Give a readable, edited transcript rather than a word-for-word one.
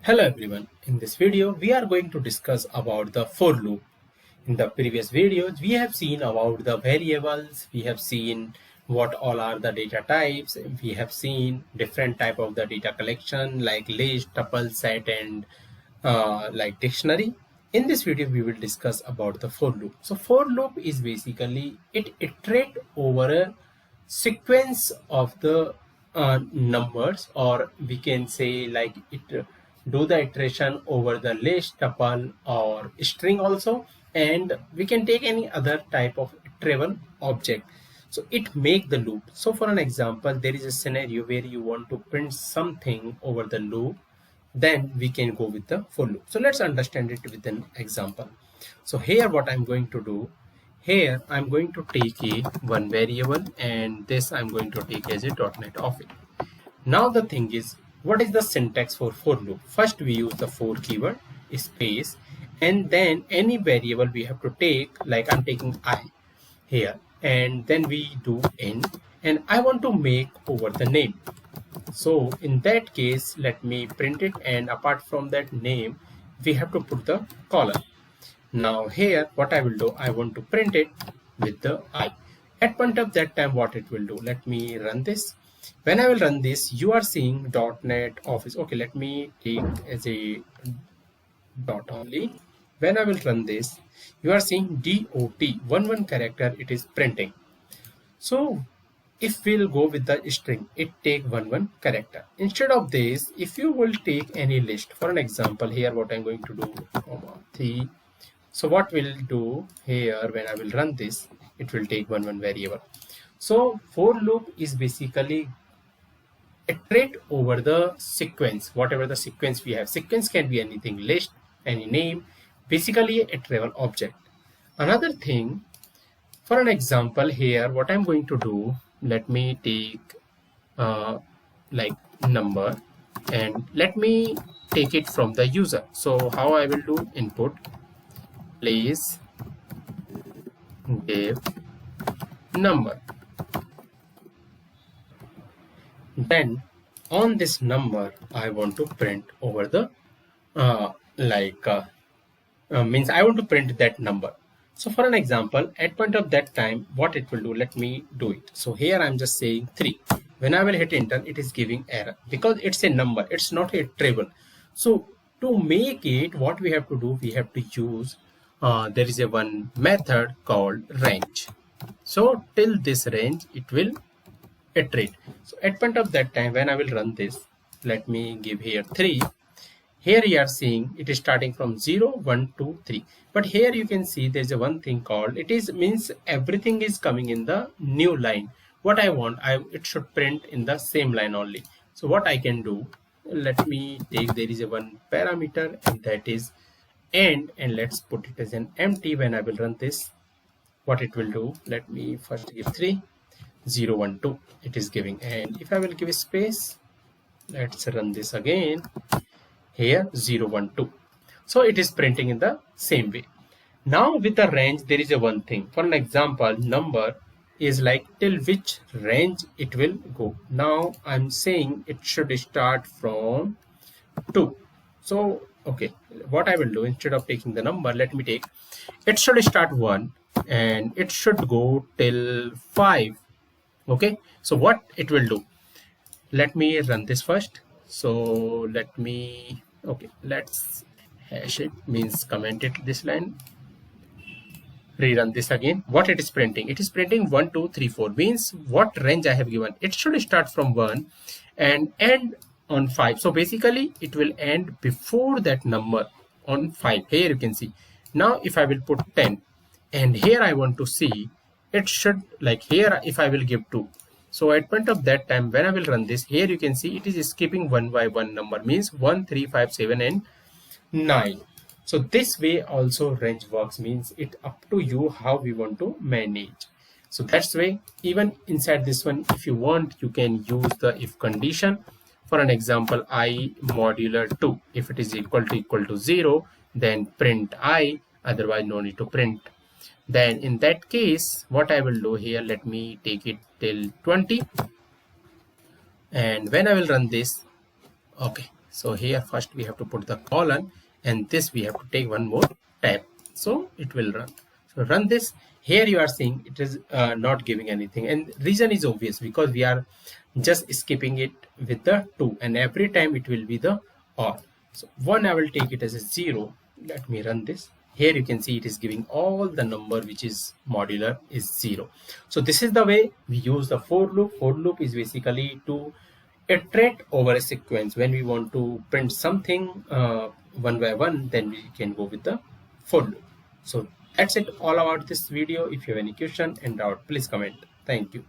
Hello everyone, in this video we are going to discuss about the for loop. In the previous videos we have seen about the variables, we have seen what all are the data types, we have seen different type of the data collection like list, tuple, set and like dictionary. In this video we will discuss about the for loop. So for loop is basically it iterate over a sequence of the numbers, or we can say like it do the iteration over the list, tuple or string also, and we can take any other type of iterable object. So it make the loop. So for an example, there is a scenario where you want to print something over the loop, then we can go with the for loop. So let's understand it with an example. So here what I'm going to do, here I'm going to take a one variable and this I'm going to take as a .NET Office. Now the thing is, what is the syntax for loop? First we use the for keyword, space, and then any variable we have to take, like I'm taking I here, and then we do n, and I want to make over the name. So in that case, let me print it, and apart from that name, we have to put the column. Now here, what I will do, I want to print it with the I. At point of that time, what it will do, let me run this. When I will run this, you are seeing .NET Office. Okay, let me take as a dot only. When I will run this, you are seeing DOT, one character it is printing. So if we'll go with the string, it take one character. Instead of this, if you will take any list, for an example, here what I'm going to do, comma 3. So what we'll do here, when I will run this, it will take one variable. So for loop is basically iterate over the sequence, whatever the sequence we have. Sequence can be anything, list, any name, basically a iterable object. Another thing, for an example here, what I'm going to do, let me take like number, and let me take it from the user. So how I will do, input, please give number. Then on this number I want to print over the means I want to print that number. So for an example, at point of that time, what it will do, let me do it. So here I'm just saying 3. When I will hit enter, it is giving error because it's a number, it's not a table. So to make it, what we have to do, we have to use there is a one method called range. So till this range it will iterate. So at point of that time, when I will run this, let me give here 3. Here you are seeing it is starting from 0, 1, 2, 3. But here you can see there's a one thing called, it is means everything is coming in the new line. What I want, it should print in the same line only. So what I can do, let me take, there is a one parameter and that is end, and let's put it as an empty. When I will run this, what it will do, let me first give 3, 0, 1, 2, it is giving. And if I will give a space, let's run this again, here 0, 1, 2. So it is printing in the same way. Now with the range, there is a one thing. For an example, number is like till which range it will go. Now I'm saying it should start from 2. So okay, what I will do, instead of taking the number, let me take, it should start 1 and it should go till 5. Okay, so what it will do, let me run this first. So let me, okay, let's hash it, means comment it, this line, rerun this again. What it is printing, it is printing 1, 2, 3, 4, means what range I have given, it should start from 1 and end on 5. So basically it will end before that number on 5. Here you can see. Now if I will put 10 and here I want to see, it should, like here if I will give 2. So at point of that time, when I will run this, here you can see it is skipping one by one number, means 1, 3, 5, 7 and 9. So this way also range works, means it up to you how we want to manage. So that's why even inside this one, if you want, you can use the if condition. For an example, I modular 2, if it is equal to 0, then print I, otherwise no need to print. Then in that case, what I will do here, let me take it till 20, and when I will run this, okay, So here first we have to put the colon, and this we have to take one more tab, so it will run. So run this. Here you are seeing it is not giving anything, and reason is obvious, because we are just skipping it with the 2, and every time it will be the OR. So 1 I will take it as a 0. Let me run this. Here you can see it is giving all the number which is modular is 0. So this is the way we use the for loop. For loop is basically to iterate over a sequence. When we want to print something one by one, then we can go with the for loop. So that's it all about this video. If you have any question and doubt, please comment. Thank you.